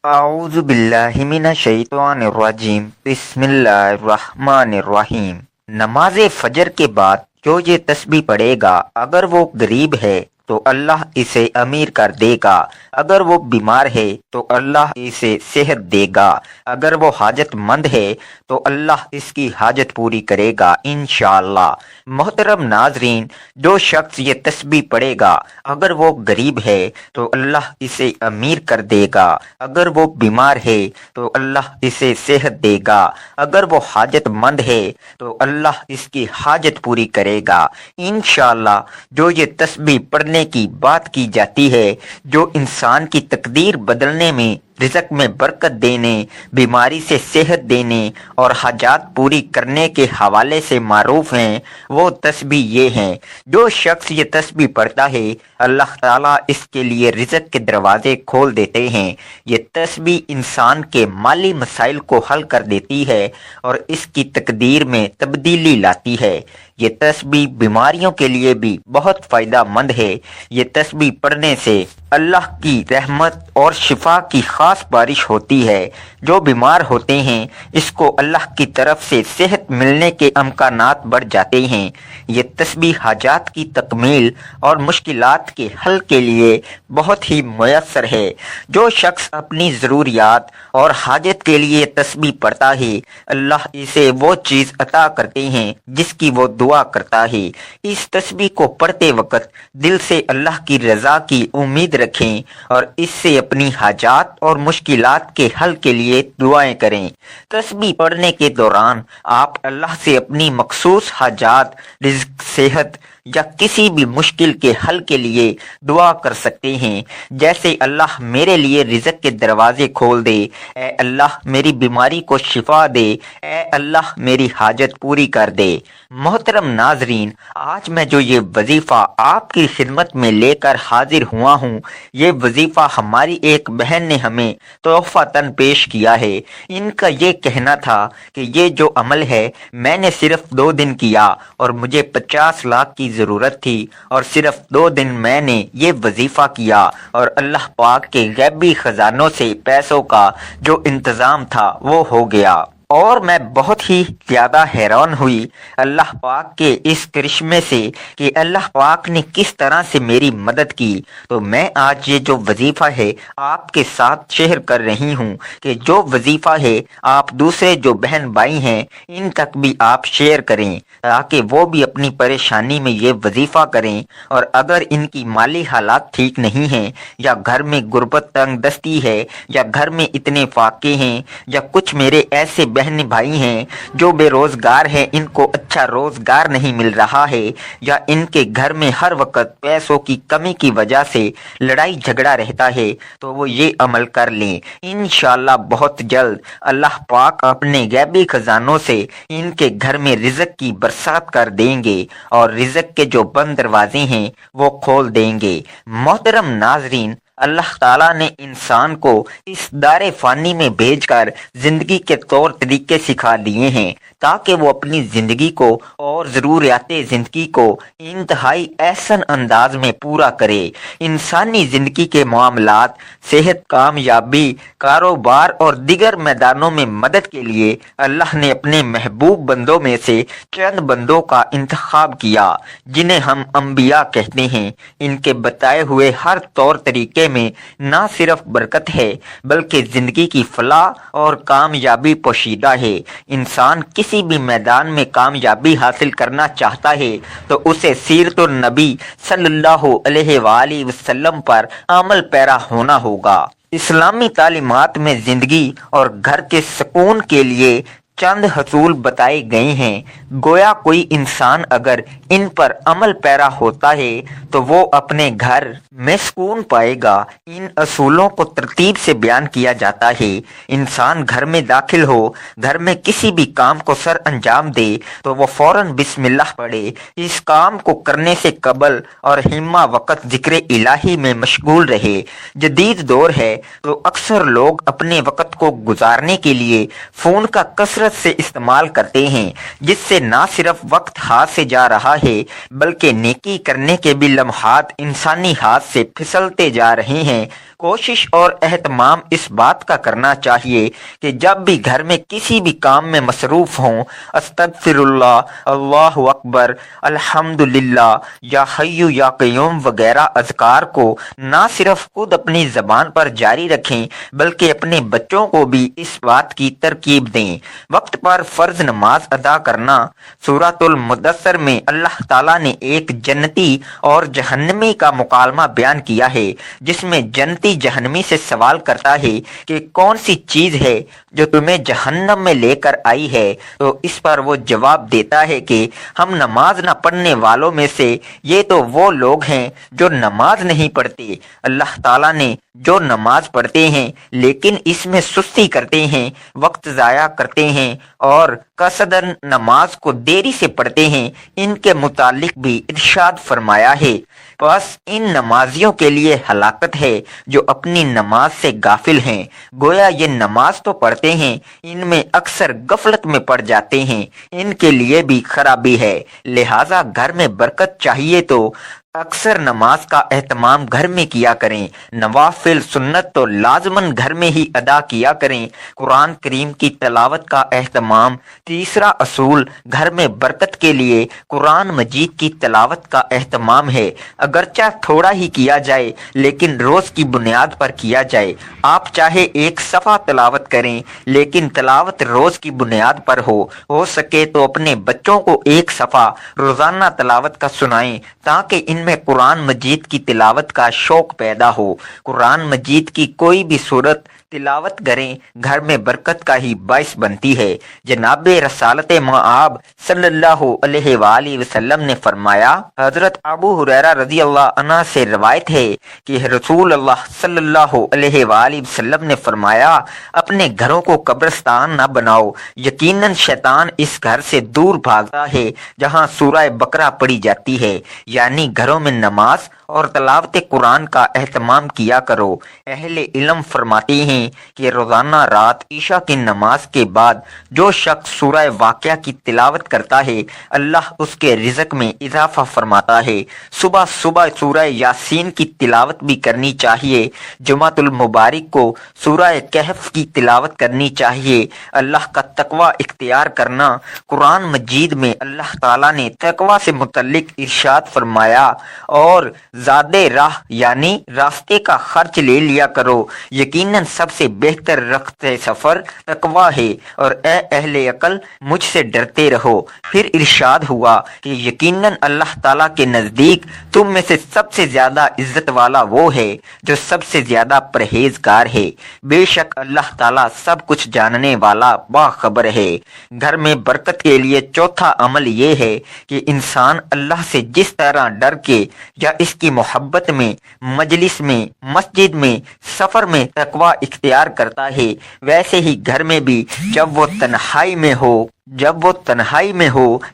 اعوذ باللہ من الشیطان الرجیم بسم اللہ الرحمن الرحیم۔ نماز فجر کے بعد جو یہ تسبیح پڑھے گا، اگر وہ غریب ہے تو اللہ اسے امیر کر دے گا، اگر وہ بیمار ہے تو اللہ اسے صحت دے گا، اگر وہ حاجت مند ہے تو اللہ اس کی حاجت پوری کرے گا انشاءاللہ۔ محترم ناظرین، جو شخص یہ تسبیح پڑھے گا، اگر وہ غریب ہے تو اللہ اسے امیر کر دے گا، اگر وہ بیمار ہے تو اللہ اسے صحت دے گا، اگر وہ حاجت مند ہے تو اللہ اس کی حاجت پوری کرے گا انشاءاللہ۔ جو یہ تسبیح پڑھنے کی بات کی جاتی ہے، جو انسان کی تقدیر بدلنے میں، رزق میں برکت دینے، بیماری سے صحت دینے اور حاجات پوری کرنے کے حوالے سے معروف ہیں، وہ تسبیح یہ ہیں۔ جو شخص یہ تسبیح پڑھتا ہے، اللہ تعالیٰ اس کے لیے رزق کے دروازے کھول دیتے ہیں۔ یہ تسبیح انسان کے مالی مسائل کو حل کر دیتی ہے اور اس کی تقدیر میں تبدیلی لاتی ہے۔ یہ تسبیح بیماریوں کے لیے بھی بہت فائدہ مند ہے۔ یہ تسبیح پڑھنے سے اللہ کی رحمت اور شفا کی خاص بارش ہوتی ہے۔ جو بیمار ہوتے ہیں، اس کو اللہ کی طرف سے صحت ملنے کے امکانات بڑھ جاتے ہیں۔ یہ تسبیح حاجات کی تکمیل اور مشکلات کے حل کے لیے بہت ہی میسر ہے۔ جو شخص اپنی ضروریات اور حاجت کے لیے تسبیح پڑھتا ہے، اللہ اسے وہ چیز عطا کرتے ہیں جس کی وہ دعا کرتا ہے۔ اس تسبیح کو پڑھتے وقت دل سے اللہ کی رضا کی امید رکھیں اور اس سے اپنی حاجات اور مشکلات کے حل کے لیے دعائیں کریں۔ تسبیح پڑھنے کے دوران آپ اللہ سے اپنی مخصوص حاجات، رزق، صحت یا کسی بھی مشکل کے حل کے لیے دعا کر سکتے ہیں، جیسے اللہ میرے لیے رزق کے دروازے کھول دے، اے اللہ میری بیماری کو شفا دے، اے اللہ میری حاجت پوری کر دے۔ محترم ناظرین، آج میں جو یہ وظیفہ آپ کی خدمت میں لے کر حاضر ہوا ہوں، یہ وظیفہ ہماری ایک بہن نے ہمیں تحفۃً پیش کیا ہے۔ ان کا یہ کہنا تھا کہ یہ جو عمل ہے میں نے صرف 2 دن کیا اور مجھے 50 لاکھ کی ضرورت تھی، اور صرف 2 دن میں نے یہ وظیفہ کیا اور اللہ پاک کے غیبی خزانوں سے پیسوں کا جو انتظام تھا وہ ہو گیا۔ اور میں بہت ہی زیادہ حیران ہوئی اللہ پاک کے اس کرشمے سے کہ اللہ پاک نے کس طرح سے میری مدد کی۔ تو میں آج یہ جو وظیفہ ہے آپ کے ساتھ شیئر کر رہی ہوں کہ جو وظیفہ ہے آپ دوسرے جو بہن بھائی ہیں ان تک بھی آپ شیئر کریں، تاکہ وہ بھی اپنی پریشانی میں یہ وظیفہ کریں۔ اور اگر ان کی مالی حالات ٹھیک نہیں ہیں، یا گھر میں غربت تنگ دستی ہے، یا گھر میں اتنے فاقے ہیں، یا کچھ میرے ایسے بہن بھائی ہیں جو بے روزگار ہیں، ان کو اچھا روزگار نہیں مل رہا ہے، یا ان کے گھر میں ہر وقت پیسوں کی کمی کی وجہ سے لڑائی جھگڑا رہتا ہے، تو وہ یہ عمل کر لیں۔ انشاءاللہ بہت جلد اللہ پاک اپنے غیبی خزانوں سے ان کے گھر میں رزق کی برسات کر دیں گے اور رزق کے جو بند دروازے ہیں وہ کھول دیں گے۔ محترم ناظرین، اللہ تعالیٰ نے انسان کو اس دار فانی میں بھیج کر زندگی کے طور طریقے سکھا دیے ہیں، تاکہ وہ اپنی زندگی کو اور ضروریات زندگی کو انتہائی احسن انداز میں پورا کرے۔ انسانی زندگی کے معاملات، صحت، کامیابی، کاروبار اور دیگر میدانوں میں مدد کے لیے اللہ نے اپنے محبوب بندوں میں سے چند بندوں کا انتخاب کیا، جنہیں ہم انبیاء کہتے ہیں۔ ان کے بتائے ہوئے ہر طور طریقے میں نہ صرف برکت ہے بلکہ زندگی کی فلاح اور کامیابی پوشیدہ ہے۔ انسان کسی بھی میدان میں کامیابی حاصل کرنا چاہتا ہے تو اسے سیرت النبی صلی اللہ علیہ وآلہ وسلم پر عمل پیرا ہونا ہوگا۔ اسلامی تعلیمات میں زندگی اور گھر کے سکون کے لیے چند حصول بتائے گئے ہیں، گویا کوئی انسان اگر ان پر عمل پیرا ہوتا ہے تو وہ اپنے گھر میں سکون پائے گا۔ ان اصولوں کو ترتیب سے بیان کیا جاتا ہے۔ انسان گھر میں داخل ہو، گھر میں کسی بھی کام کو سر انجام دے تو وہ فوراً بسم اللہ پڑھے۔ اس کام کو کرنے سے قبل اور ہمہ وقت ذکر الہی میں مشغول رہے۔ جدید دور ہے تو اکثر لوگ اپنے وقت کو گزارنے کے لیے فون کا کثرت کثرت سے استعمال کرتے ہیں، جس سے نہ صرف وقت ہاتھ سے جا رہا ہے بلکہ نیکی کرنے کے بھی لمحات انسانی ہاتھ سے پھسلتے جا رہے ہیں۔ کوشش اور اہتمام اس بات کا کرنا چاہیے کہ جب بھی گھر میں کسی بھی کام میں مصروف ہوں، استغفر اللہ، اللہ اکبر، الحمدللہ، یا حی یا قیوم وغیرہ اذکار کو نہ صرف خود اپنی زبان پر جاری رکھیں بلکہ اپنے بچوں کو بھی اس بات کی ترکیب دیں۔ وقت پر فرض نماز ادا کرنا۔ سورۃ المدثر میں اللہ تعالیٰ نے ایک جنتی اور جہنمی کا مکالمہ بیان کیا ہے، جس میں جنتی جہنمی سے سوال کرتا ہے کہ کون سی چیز ہے جو تمہیں جہنم میں لے کر آئی ہے، تو اس پر وہ جواب دیتا ہے کہ ہم نماز نہ پڑھنے والوں میں سے، یہ تو وہ لوگ ہیں جو نماز نہیں پڑھتے۔ اللہ تعالیٰ نے جو نماز پڑھتے ہیں لیکن اس میں سستی کرتے ہیں، وقت ضائع کرتے ہیں اور قصدن نماز کو دیری سے پڑھتے ہیں، ان کے متعلق بھی ارشاد فرمایا ہے، بس ان نمازیوں کے لیے ہلاکت ہے جو اپنی نماز سے غافل ہیں۔ گویا یہ نماز تو پڑھتے ہیں، ان میں اکثر غفلت میں پڑ جاتے ہیں، ان کے لیے بھی خرابی ہے۔ لہٰذا گھر میں برکت چاہیے تو اکثر نماز کا اہتمام گھر میں کیا کریں، نوافل سنت تو لازماً گھر میں ہی ادا کیا کریں۔ قرآن کریم کی تلاوت کا اہتمام۔ تیسرا اصول گھر میں برکت کے لیے قرآن مجید کی تلاوت کا اہتمام ہے، اگرچہ تھوڑا ہی کیا جائے لیکن روز کی بنیاد پر کیا جائے۔ آپ چاہے ایک صفحہ تلاوت کریں لیکن تلاوت روز کی بنیاد پر ہو سکے تو اپنے بچوں کو ایک صفحہ روزانہ تلاوت کا سنائیں تاکہ ان میں قرآن مجید کی تلاوت کا شوق پیدا ہو۔ قرآن مجید کی کوئی بھی صورت تلاوت کریں گھر میں برکت کا ہی باعث بنتی ہے۔ جناب رسالت مآب صلی اللہ علیہ وآلہ وسلم نے فرمایا، حضرت ابو ہریرہ رضی اللہ عنہ سے روایت ہے کہ رسول اللہ صلی اللہ علیہ وآلہ وسلم نے فرمایا، اپنے گھروں کو قبرستان نہ بناؤ، یقیناً شیطان اس گھر سے دور بھاگتا ہے جہاں سورہ بقرہ پڑھی جاتی ہے، یعنی گھروں میں نماز اور تلاوت قرآن کا اہتمام کیا کرو۔ اہل علم فرماتے ہیں کہ روزانہ رات عشاء کی نماز کے بعد جو شخص سورہ واقعہ کی تلاوت کرتا ہے اللہ اس کے رزق میں اضافہ فرماتا ہے۔ صبح صبح سورہ یاسین کی تلاوت بھی کرنی چاہیے۔ جمعۃ المبارک کو سورہ کہف کی تلاوت کرنی چاہیے۔ اللہ کا تقوی اختیار کرنا۔ قرآن مجید میں اللہ تعالیٰ نے تقوی سے متعلق ارشاد فرمایا، اور زادِ راہ یعنی راستے کا خرچ لے لیا کرو، یقیناً سب سے بہتر رخت سفر تقوی ہے، اور اے اہل عقل مجھ سے ڈرتے رہو۔ پھر ارشاد ہوا کہ یقیناً اللہ تعالیٰ کے نزدیک تم میں سے سب سے زیادہ عزت والا وہ ہے جو سب سے زیادہ پرہیزگار ہے۔ بے شک اللہ تعالیٰ سب کچھ جاننے والا باخبر ہے۔ گھر میں برکت کے لیے چوتھا عمل یہ ہے کہ انسان اللہ سے جس طرح ڈر کے یا اس کی محبت میں مجلس میں، مسجد میں، سفر میں تقوی اختیار کرتا ہے، ویسے ہی گھر میں بھی جب وہ تنہائی میں ہو،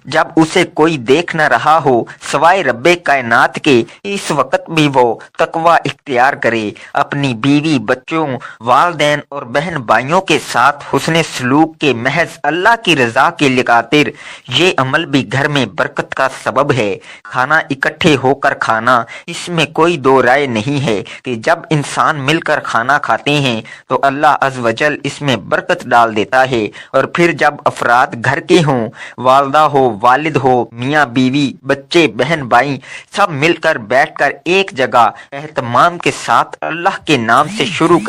جب اسے کوئی دیکھ نہ رہا ہو سوائے رب کائنات کے، اس وقت بھی وہ تقوی اختیار کرے۔ اپنی بیوی، بچوں، والدین اور بہن بھائیوں کے ساتھ حسن سلوک کے محض اللہ کی رضا کے خاطر یہ عمل بھی گھر میں برکت کا سبب ہے۔ کھانا اکٹھے ہو کر کھانا، اس میں کوئی دو رائے نہیں ہے کہ جب انسان مل کر کھانا کھاتے ہیں تو اللہ عز و جل اس میں برکت ڈال دیتا ہے، اور پھر جب افراد گھر کے ہوں، والدہ ہو، والد ہو، میاں بیوی، بچے، بہن بھائی، سب مل کر بیٹھ کر ایک جگہ اہتمام کے ساتھ اللہ کے نام سے شروع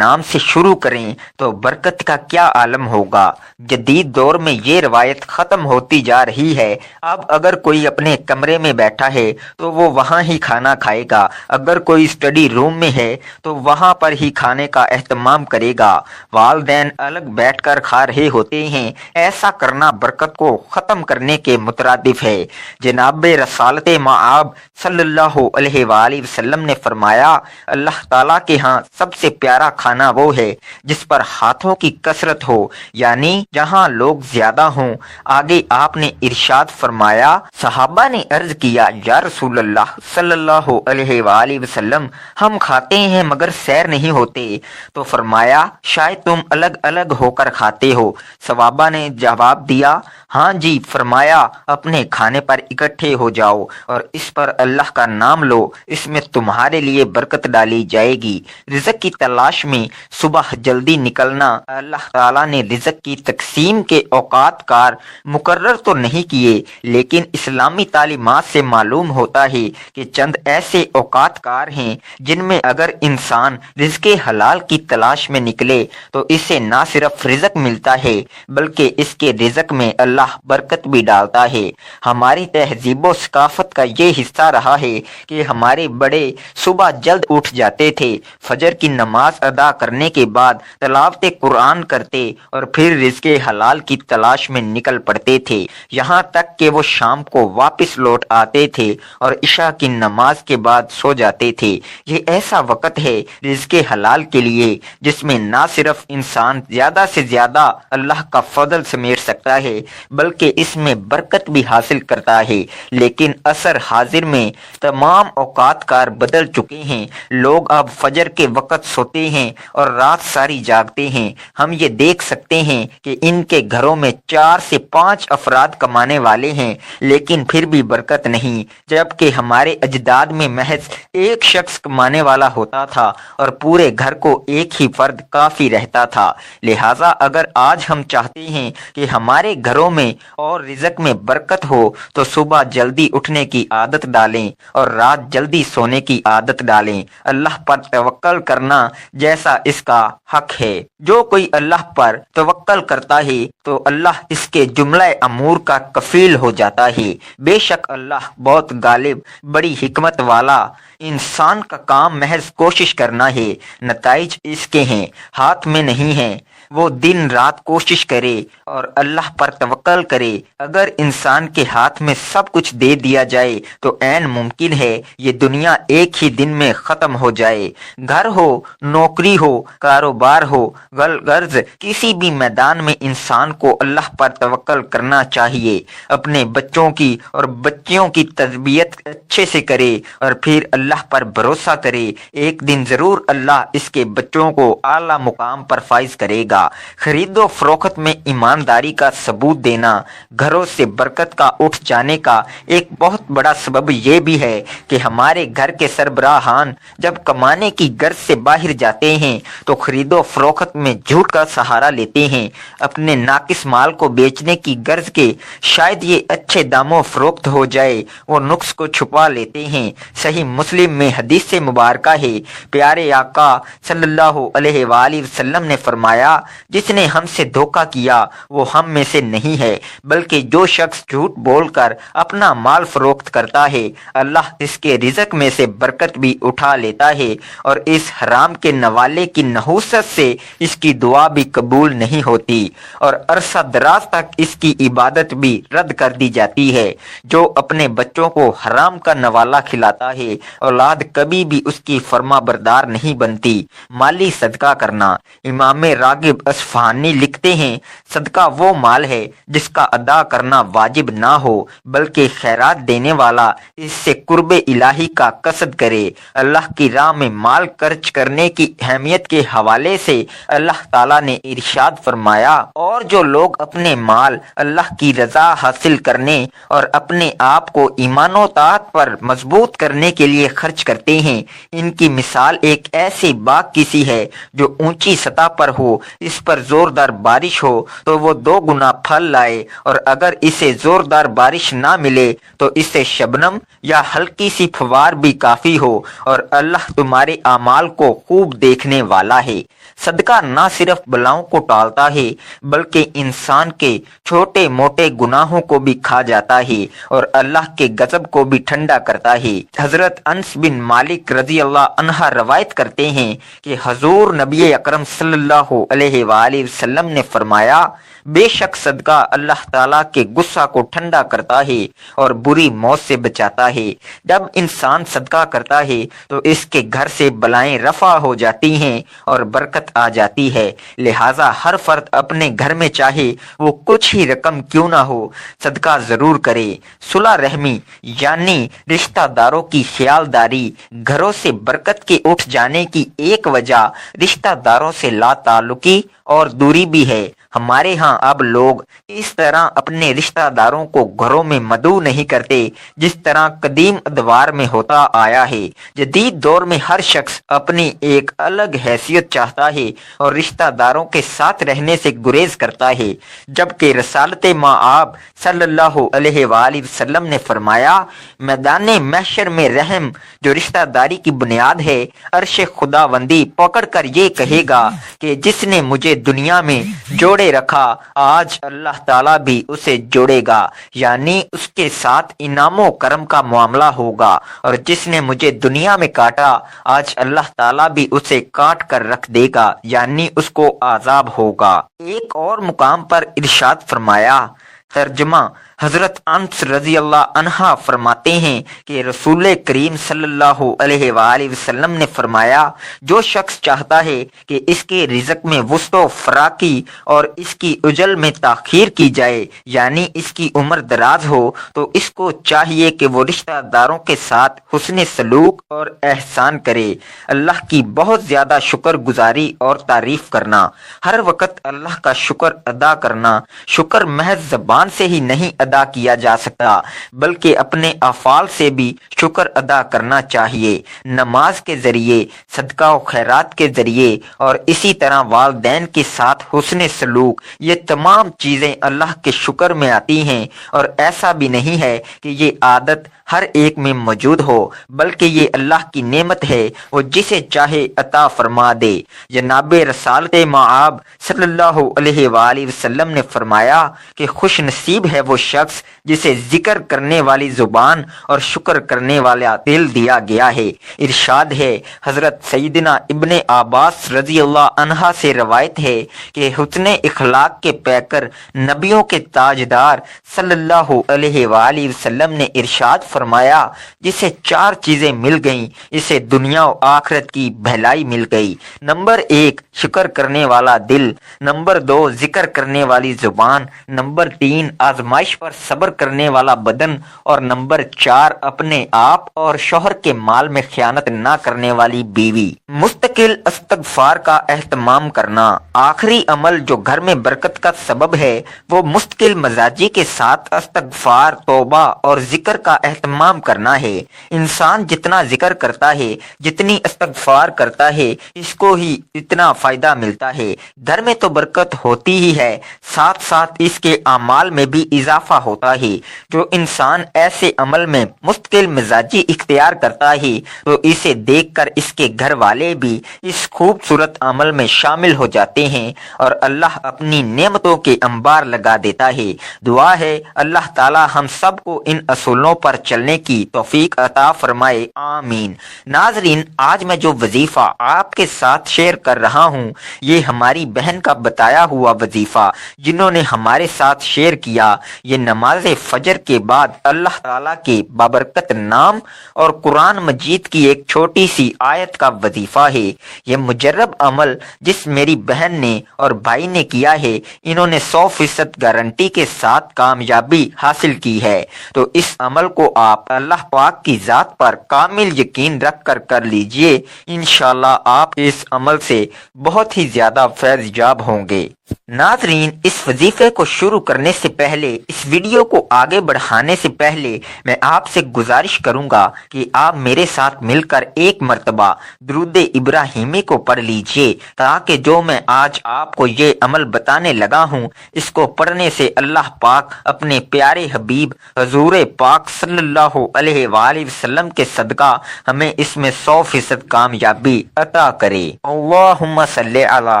کریں تو برکت کا کیا عالم ہوگا۔ جدید دور میں یہ روایت ختم ہوتی جا رہی ہے۔ اب اگر کوئی اپنے کمرے میں بیٹھا ہے تو وہ وہاں ہی کھانا کھائے گا، اگر کوئی اسٹڈی روم میں ہے تو وہاں پر ہی کھانے کا اہتمام کرے گا۔ والدین الگ بیٹھ کر کھا رہے ہوتے ہیں، ایسا کرنا برکت کو ختم کرنے کے مترادف ہے۔ جناب رسالت مآب صلی اللہ اللہ علیہ وآلہ وسلم نے فرمایا اللہ تعالیٰ کے ہاں سب سے پیارا کھانا وہ ہے جس پر ہاتھوں کی کثرت ہو، یعنی جہاں لوگ زیادہ ہوں۔ آگے آپ نے ارشاد فرمایا، صحابہ نے عرض کیا یا رسول اللہ صلی اللہ علیہ وآلہ وسلم ہم کھاتے ہیں مگر سیر نہیں ہوتے، تو فرمایا شاید تم الگ الگ ہو کر کھاتے ہو۔ صحابہ نے جواب دیا ہاں جی۔ فرمایا اپنے کھانے پر اکٹھے ہو جاؤ اور اس پر اللہ کا نام لو، اس میں تمہارے لیے برکت ڈالی جائے گی۔ رزق کی تلاش میں صبح جلدی نکلنا، اللہ تعالیٰ نے رزق کی تقسیم کے اوقات کار مقرر تو نہیں کیے، لیکن اسلامی تعلیمات سے معلوم ہوتا ہے کہ چند ایسے اوقات کار ہیں جن میں اگر انسان رزق حلال کی تلاش میں نکلے تو اسے نہ صرف رزق ملتا ہے بلکہ اس کے رزق میں اللہ برکت بھی ڈالتا ہے۔ ہماری تہذیب و ثقافت کا یہ حصہ رہا ہے کہ ہمارے بڑے صبح جلد اٹھ جاتے تھے، فجر کی نماز ادا کرنے کے بعد تلاوت قرآن کرتے اور پھر رزق حلال کی تلاش میں نکل پڑتے تھے، یہاں تک کہ وہ شام کو واپس لوٹ آتے تھے اور عشاء کی نماز کے بعد سو جاتے تھے۔ یہ ایسا وقت ہے رزق حلال کے لیے جس میں نہ صرف انسان زیادہ سے زیادہ اللہ کا فضل سمیٹ سکتا ہے بلکہ اس میں برکت بھی حاصل کرتا ہے، لیکن اثر حاضر میں تمام اوقات کار بدل چکے ہیں۔ لوگ اب فجر کے وقت سوتے ہیں اور رات ساری جاگتے ہیں۔ ہم یہ دیکھ سکتے ہیں کہ ان کے گھروں میں 4 سے 5 افراد کمانے والے ہیں لیکن پھر بھی برکت نہیں، جبکہ ہمارے اجداد میں محض ایک شخص کمانے والا ہوتا تھا اور پورے گھر کو ایک ہی فرد کافی رہتا تھا۔ لہٰذا اگر آج ہم چاہتے ہیں کہ ہمارے گھروں میں اور رزق میں برکت ہو تو صبح جلدی اٹھنے کی عادت ڈالیں اور رات جلدی سونے کی عادت ڈالیں۔ اللہ پر توکل کرنا جیسا اس کا حق ہے۔ جو کوئی اللہ پر توکل کرتا ہے تو اللہ اس کے جملہ امور کا کفیل ہو جاتا ہے۔ بے شک اللہ بہت غالب، بڑی حکمت والا۔ انسان کا کام محض کوشش کرنا ہے، نتائج اس کے ہیں، ہاتھ میں نہیں ہیں۔ وہ دن رات کوشش کرے اور اللہ پر توکل کرے۔ اگر انسان کے ہاتھ میں سب کچھ دے دیا جائے تو عین ممکن ہے یہ دنیا ایک ہی دن میں ختم ہو جائے۔ گھر ہو، نوکری ہو، کاروبار ہو، غرض کسی بھی میدان میں انسان کو اللہ پر توکل کرنا چاہیے۔ اپنے بچوں کی اور بچیوں کی تربیت اچھے سے کرے اور پھر اللہ پر بھروسہ کرے، ایک دن ضرور اللہ اس کے بچوں کو اعلیٰ مقام پر فائز کرے گا۔ خرید و فروخت میں ایمانداری کا ثبوت دینا گھروں سے برکت کا اٹھ جانے کا ایک بہت بڑا سبب یہ بھی ہے کہ ہمارے گھر کے سربراہان جب کمانے کی غرض سے باہر جاتے ہیں تو خرید و فروخت میں جھوٹ کا سہارا لیتے ہیں، اپنے ناقص مال کو بیچنے کی غرض کے شاید یہ اچھے داموں فروخت ہو جائے، وہ نقص کو چھپا لیتے ہیں۔ صحیح مسلم میں حدیث مبارکہ ہے، پیارے آقا صلی اللہ علیہ وآلہ وسلم نے فرمایا جس نے ہم سے دھوکہ کیا وہ ہم میں سے نہیں ہے، بلکہ جو شخص جھوٹ بول کر اپنا مال فروخت کرتا ہے اللہ اس کے رزق میں سے برکت بھی اٹھا لیتا ہے اور اس حرام کے نوالے کی نحوست سے اس کی دعا بھی قبول نہیں ہوتی اور عرصہ دراز تک اس کی عبادت بھی رد کر دی جاتی ہے۔ جو اپنے بچوں کو حرام کا نوالا کھلاتا ہے اولاد کبھی بھی اس کی فرما بردار نہیں بنتی۔ مالی صدقہ کرنا، امام راغب اصفہانی لکھتے ہیں صدقہ وہ مال ہے جس کا ادا کرنا واجب نہ ہو بلکہ خیرات دینے والا اس سے قرب الہی کا قصد کرے۔ اللہ کی راہ میں مال خرچ کرنے کی اہمیت کے حوالے سے اللہ تعالیٰ نے ارشاد فرمایا، اور جو لوگ اپنے مال اللہ کی رضا حاصل کرنے اور اپنے آپ کو ایمان و طاعت پر مضبوط کرنے کے لیے خرچ کرتے ہیں ان کی مثال ایک ایسے باغ کی سی ہے جو اونچی سطح پر ہو، اس پر زوردار بارش ہو تو وہ 2 گنا پھل لائے، اور اگر اسے زوردار بارش نہ ملے تو اسے شبنم یا ہلکی سی فوار بھی کافی ہو، اور اللہ تمہارے اعمال کو خوب دیکھنے والا ہے۔ صدقہ نہ صرف بلاؤں کو ٹالتا ہے بلکہ انسان کے چھوٹے موٹے گناہوں کو بھی کھا جاتا ہے اور اللہ کے غضب کو بھی ٹھنڈا کرتا ہے۔ حضرت انس بن مالک رضی اللہ عنہ روایت کرتے ہیں کہ حضور نبی اکرم صلی اللہ علیہ علیہ وآلہ وسلم نے فرمایا بے شک صدقہ اللہ تعالیٰ کے غصہ کو ٹھنڈا کرتا ہے اور بری موت سے بچاتا ہے۔ جب انسان صدقہ کرتا ہے تو اس کے گھر سے بلائیں رفع ہو جاتی ہیں اور برکت آ جاتی ہے۔ لہٰذا ہر فرد اپنے گھر میں چاہے وہ کچھ ہی رقم کیوں نہ ہو صدقہ ضرور کرے۔ صلہ رحمی یعنی رشتہ داروں کی خیالداری گھروں سے برکت کے اٹھ جانے کی ایک وجہ رشتہ داروں سے لا تعلقی اور دوری بھی ہے۔ ہمارے ہاں اب لوگ اس طرح اپنے رشتہ داروں کو گھروں میں مدعو نہیں کرتے جس طرح قدیم ادوار میں ہوتا آیا ہے۔ جدید دور میں ہر شخص اپنی ایک الگ حیثیت چاہتا ہے اور رشتہ داروں کے ساتھ رہنے سے گریز کرتا ہے، جبکہ رسالت مآب صلی اللہ علیہ وآلہ وسلم نے فرمایا میدان محشر میں رحم جو رشتہ داری کی بنیاد ہے عرش خداوندی پکڑ کر یہ کہے گا کہ جس نے مجھے دنیا میں جوڑے رکھا آج اللہ تعالیٰ بھی اسے جوڑے گا، یعنی اس کے ساتھ انعام و کرم کا معاملہ ہوگا، اور جس نے مجھے دنیا میں کاٹا آج اللہ تعالیٰ بھی اسے کاٹ کر رکھ دے گا، یعنی اس کو عذاب ہوگا۔ ایک اور مقام پر ارشاد فرمایا، ترجمہ حضرت انس رضی اللہ عنہ فرماتے ہیں کہ رسول کریم صلی اللہ علیہ وآلہ وسلم نے فرمایا جو شخص چاہتا ہے کہ اس کے رزق میں وسط و فراخی اور اس کی اجل میں تاخیر کی جائے یعنی اس کی عمر دراز ہو تو اس کو چاہیے کہ وہ رشتہ داروں کے ساتھ حسن سلوک اور احسان کرے، اللہ کی بہت زیادہ شکر گزاری اور تعریف کرنا، ہر وقت اللہ کا شکر ادا کرنا۔ شکر محض زبان سے ہی نہیں ادا کیا جا سکتا بلکہ اپنے افعال سے بھی شکر ادا کرنا چاہیے، نماز کے ذریعے، صدقہ و خیرات کے ذریعے، اور اسی طرح والدین کے ساتھ حسن سلوک۔ یہ تمام چیزیں اللہ کے شکر میں آتی ہیں، اور ایسا بھی نہیں ہے کہ یہ عادت ہر ایک میں موجود ہو بلکہ یہ اللہ کی نعمت ہے، وہ جسے چاہے عطا فرما دے۔ جناب رسالت مآب صلی اللہ علیہ وآلہ وسلم نے فرمایا کہ خوش نصیب ہے وہ شخص جسے ذکر کرنے والی زبان اور شکر کرنے والا دل دیا گیا ہے۔ ارشاد ہے، حضرت سیدنا ابن عباس رضی اللہ عنہ سے روایت ہے کہ حسن اخلاق کے پیکر نبیوں کے تاجدار صلی اللہ علیہ وآلہ وسلم نے ارشاد فرمایا جسے چار چیزیں مل گئیں اسے دنیا و آخرت کی بھلائی مل گئی۔ نمبر 1 شکر کرنے والا دل، نمبر 2 ذکر کرنے والی زبان، نمبر 3 آزمائش پر صبر کرنے والا بدن، اور نمبر 4 اپنے آپ اور شوہر کے مال میں خیانت نہ کرنے والی بیوی۔ مستقل استغفار کا اہتمام کرنا۔ آخری عمل جو گھر میں برکت کا سبب ہے وہ مستقل مزاجی کے ساتھ استغفار، توبہ اور ذکر کا اہتمام کرنا ہے۔ انسان جتنا ذکر کرتا ہے، جتنی استغفار کرتا ہے، اس کو ہی اتنا فائدہ ملتا ہے۔ گھر میں تو برکت ہوتی ہی ہے، ساتھ ساتھ اس کے اعمال میں بھی اضافہ ہوتا ہے۔ جو انسان ایسے عمل میں مستقل مزاجی اختیار کرتا ہے تو اسے دیکھ کر اس کے گھر والے بھی اس خوبصورت عمل میں شامل ہو جاتے ہیں اور اللہ اپنی نعمتوں کے انبار لگا دیتا ہے۔ دعا ہے اللہ تعالی ہم سب کو ان اصولوں پر چلنے کی توفیق عطا فرمائے، آمین۔ ناظرین، آج میں جو وظیفہ آپ کے ساتھ شیئر کر رہا ہوں یہ ہماری بہن کا بتایا ہوا وظیفہ جنہوں نے ہمارے ساتھ شیئر کیا۔ یہ نماز فجر کے بعد اللہ تعالیٰ کے بابرکت نام اور قرآن مجید کی ایک چھوٹی سی آیت کا وظیفہ ہے۔ یہ مجرب عمل جس میری بہن نے اور بھائی نے کیا ہے انہوں نے 100% گارنٹی کے ساتھ کامیابی حاصل کی ہے۔ تو اس عمل کو آپ اللہ پاک کی ذات پر کامل یقین رکھ کر کر لیجئے، انشاءاللہ آپ اس عمل سے بہت ہی زیادہ فیض یاب ہوں گے۔ ناظرین، اس وظیفے کو شروع کرنے سے پہلے، اس ویڈیو کو آگے بڑھانے سے پہلے میں آپ سے گزارش کروں گا کہ آپ میرے ساتھ مل کر ایک مرتبہ درود ابراہیمی کو پڑھ لیجئے تاکہ جو میں آج آپ کو یہ عمل بتانے لگا ہوں اس کو پڑھنے سے اللہ پاک اپنے پیارے حبیب حضور پاک صلی اللہ علیہ وآلہ وسلم کے صدقہ ہمیں اس میں 100% کامیابی عطا کرے۔ اللہم صلی علی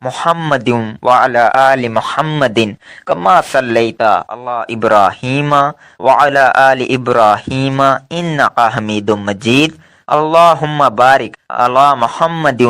محمد وعلی آل محمد کما صلیت علی ابراہیم وعلی آل ابراہیم انک حمید مجید۔ اللہم بارک علی محمد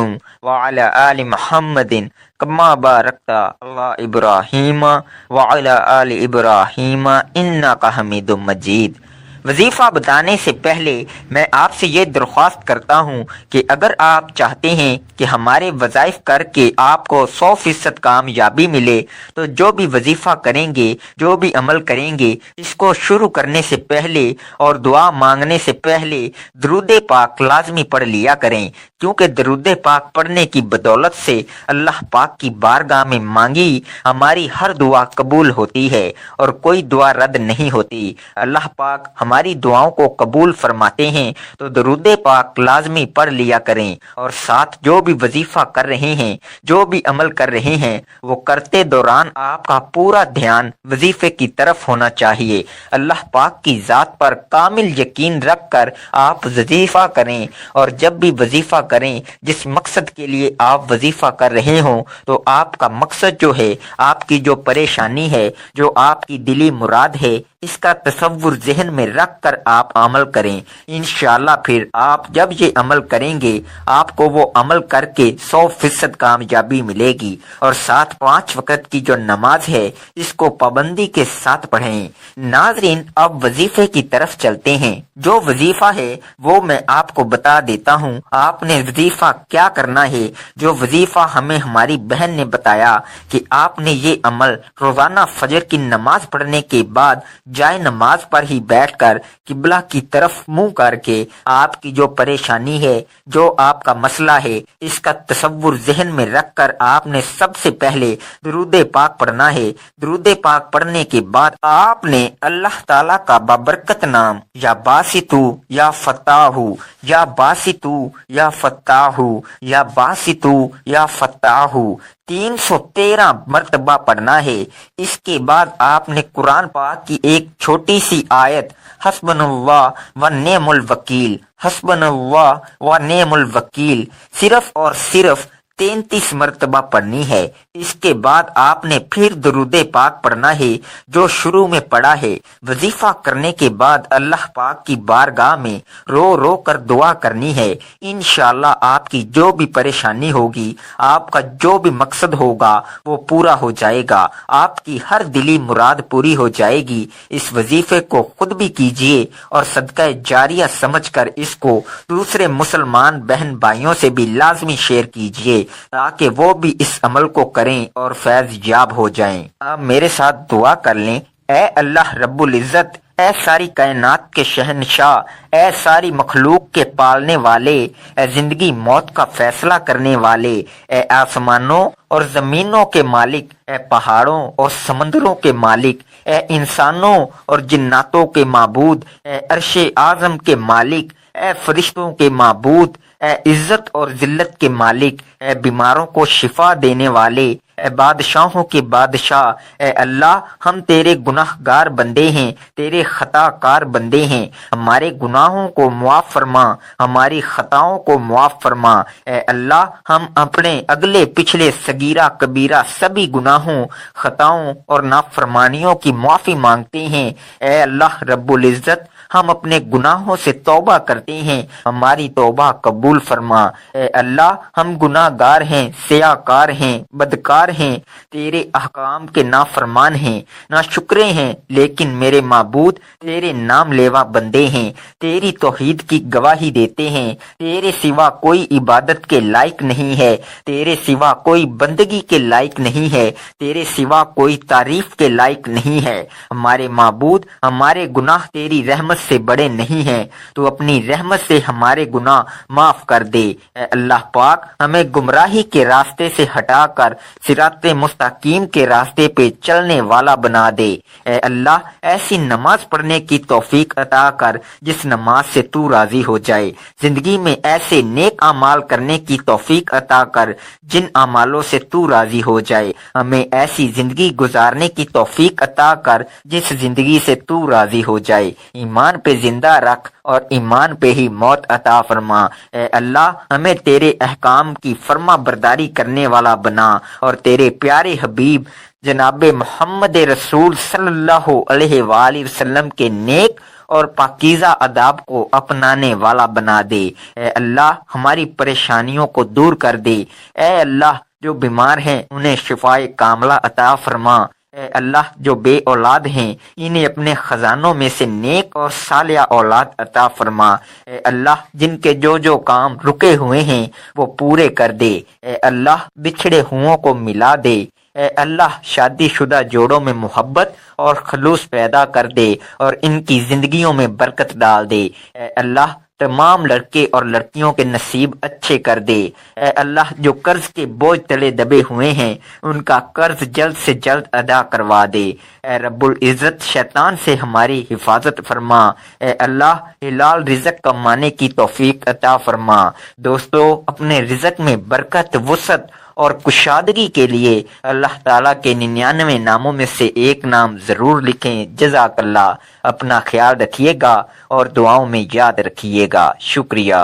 وعلی آل محمد کما بارکت علی ابراہیم وعلی آل ابراہیم انک حمید مجید۔ وظیفہ بتانے سے پہلے میں آپ سے یہ درخواست کرتا ہوں کہ اگر آپ چاہتے ہیں کہ ہمارے وظائف کر کے آپ کو 100% کامیابی ملے تو جو بھی وظیفہ کریں گے، جو بھی عمل کریں گے، اس کو شروع کرنے سے پہلے اور دعا مانگنے سے پہلے درود پاک لازمی پڑھ لیا کریں، کیونکہ درود پاک پڑھنے کی بدولت سے اللہ پاک کی بارگاہ میں مانگی ہماری ہر دعا قبول ہوتی ہے اور کوئی دعا رد نہیں ہوتی۔ اللہ پاک ہماری دعاؤں کو قبول فرماتے ہیں، تو درود پاک لازمی پڑھ لیا کریں، اور ساتھ جو بھی وظیفہ کر رہے ہیں، جو بھی عمل کر رہے ہیں، وہ کرتے دوران آپ کا پورا دھیان وظیفے کی طرف ہونا چاہیے۔ اللہ پاک کی ذات پر کامل یقین رکھ کر آپ وظیفہ کریں، اور جب بھی وظیفہ کریں جس مقصد کے لیے آپ وظیفہ کر رہے ہوں، تو آپ کا مقصد جو ہے، آپ کی جو پریشانی ہے، جو آپ کی دلی مراد ہے، اس کا تصور ذہن میں رکھ کر آپ عمل کریں۔ انشاءاللہ پھر آپ جب یہ عمل کریں گے، آپ کو وہ عمل کر کے 100% کامیابی ملے گی۔ اور ساتھ 5 وقت کی جو نماز ہے، اس کو پابندی کے ساتھ پڑھیں۔ ناظرین، اب وظیفے کی طرف چلتے ہیں۔ جو وظیفہ ہے وہ میں آپ کو بتا دیتا ہوں۔ آپ نے وظیفہ کیا کرنا ہے؟ جو وظیفہ ہمیں ہماری بہن نے بتایا کہ آپ نے یہ عمل روزانہ فجر کی نماز پڑھنے کے بعد جائے نماز پر ہی بیٹھ کر قبلہ کی طرف منہ کر کے آپ کی جو پریشانی ہے، جو آپ کا مسئلہ ہے، اس کا تصور ذہن میں رکھ کر آپ نے سب سے پہلے درود پاک پڑھنا ہے۔ درود پاک پڑھنے کے بعد آپ نے اللہ تعالیٰ کا بابرکت نام یا باسطو یا فتاحو یا باسطو یا فتاحو یا باسطو یا فتاحو 313 مرتبہ پڑھنا ہے۔ اس کے بعد آپ نے قرآن پاک کی ایک چھوٹی سی آیت حسبنا اللہ و نعم الوکیل، حسبنا اللہ و نعم الوکیل صرف اور صرف 33 مرتبہ پڑھنی ہے۔ اس کے بعد آپ نے پھر درود پاک پڑھنا ہے جو شروع میں پڑھا ہے۔ وظیفہ کرنے کے بعد اللہ پاک کی بارگاہ میں رو رو کر دعا کرنی ہے۔ انشاءاللہ آپ کی جو بھی پریشانی ہوگی، آپ کا جو بھی مقصد ہوگا، وہ پورا ہو جائے گا۔ آپ کی ہر دلی مراد پوری ہو جائے گی۔ اس وظیفے کو خود بھی کیجئے اور صدقہ جاریہ سمجھ کر اس کو دوسرے مسلمان بہن بھائیوں سے بھی لازمی شیئر کیجئے، تاکہ وہ بھی اس عمل کو کریں اور فیض یاب ہو جائیں۔ آپ میرے ساتھ دعا کر لیں۔ اے اللہ رب العزت، اے ساری کائنات کے شہنشاہ، اے ساری مخلوق کے پالنے والے، اے زندگی موت کا فیصلہ کرنے والے، اے آسمانوں اور زمینوں کے مالک، اے پہاڑوں اور سمندروں کے مالک، اے انسانوں اور جناتوں کے معبود، اے عرش اعظم کے مالک، اے فرشتوں کے معبود، اے عزت اور ذلت کے مالک، اے بیماروں کو شفا دینے والے، اے بادشاہوں کے بادشاہ، اے اللہ ہم تیرے گناہ گار بندے ہیں، تیرے خطا کار بندے ہیں، ہمارے گناہوں کو معاف فرما، ہماری خطاؤں کو معاف فرما۔ اے اللہ ہم اپنے اگلے پچھلے صغیرہ کبیرہ سبھی گناہوں، خطاؤں اور نافرمانیوں کی معافی مانگتے ہیں۔ اے اللہ رب العزت، ہم اپنے گناہوں سے توبہ کرتے ہیں، ہماری توبہ قبول فرما۔ اے اللہ ہم گناہ گار ہیں، سیاہ کار ہیں، بدکار ہیں، تیرے احکام کے نافرمان ہیں، ناشکرے ہیں، لیکن میرے معبود تیرے نام لیوا بندے ہیں، تیری توحید کی گواہی دیتے ہیں۔ تیرے سوا کوئی عبادت کے لائق نہیں ہے، تیرے سوا کوئی بندگی کے لائق نہیں ہے، تیرے سوا کوئی تعریف کے لائق نہیں ہے۔ ہمارے معبود، ہمارے گناہ تیری رحمت سے بڑے نہیں ہیں، تو اپنی رحمت سے ہمارے گناہ معاف کر دے۔ اے اللہ پاک، ہمیں گمراہی کے راستے سے ہٹا کر صراط مستقیم کے راستے پہ چلنے والا بنا دے۔ اے اللہ ایسی نماز پڑھنے کی توفیق عطا کر جس نماز سے تو راضی ہو جائے، زندگی میں ایسے نیک اعمال کرنے کی توفیق عطا کر جن اعمالوں سے تو راضی ہو جائے، ہمیں ایسی زندگی گزارنے کی توفیق عطا کر جس زندگی سے تو راضی ہو جائے، ایمان پہ زندہ رکھ اور ایمان پہ ہی موت عطا فرما۔ اے اللہ ہمیں تیرے احکام کی فرما برداری کرنے والا بنا، اور تیرے پیارے حبیب جناب محمد رسول صلی اللہ علیہ وآلہ وسلم کے نیک اور پاکیزہ آداب کو اپنانے والا بنا دے۔ اے اللہ ہماری پریشانیوں کو دور کر دے۔ اے اللہ جو بیمار ہیں انہیں شفائے کاملہ عطا فرما۔ اے اللہ جو بے اولاد ہیں انہیں اپنے خزانوں میں سے نیک اور صالحہ اولاد عطا فرما۔ اے اللہ جن کے جو کام رکے ہوئے ہیں وہ پورے کر دے۔ اے اللہ بچھڑے ہوں کو ملا دے۔ اے اللہ شادی شدہ جوڑوں میں محبت اور خلوص پیدا کر دے اور ان کی زندگیوں میں برکت ڈال دے۔ اے اللہ تمام لڑکے اور لڑکیوں کے نصیب اچھے کر دے۔ اے اللہ جو قرض کے بوجھ تلے دبے ہوئے ہیں ان کا قرض جلد سے جلد ادا کروا دے۔ اے رب العزت شیطان سے ہماری حفاظت فرما۔ اے اللہ حلال رزق کمانے کی توفیق عطا فرما۔ دوستو اپنے رزق میں برکت، وسعت اور کشادگی کے لیے اللہ تعالیٰ کے 99 ناموں میں سے ایک نام ضرور لکھیں۔ جزاک اللہ۔ اپنا خیال رکھیے گا اور دعاؤں میں یاد رکھیے گا۔ شکریہ۔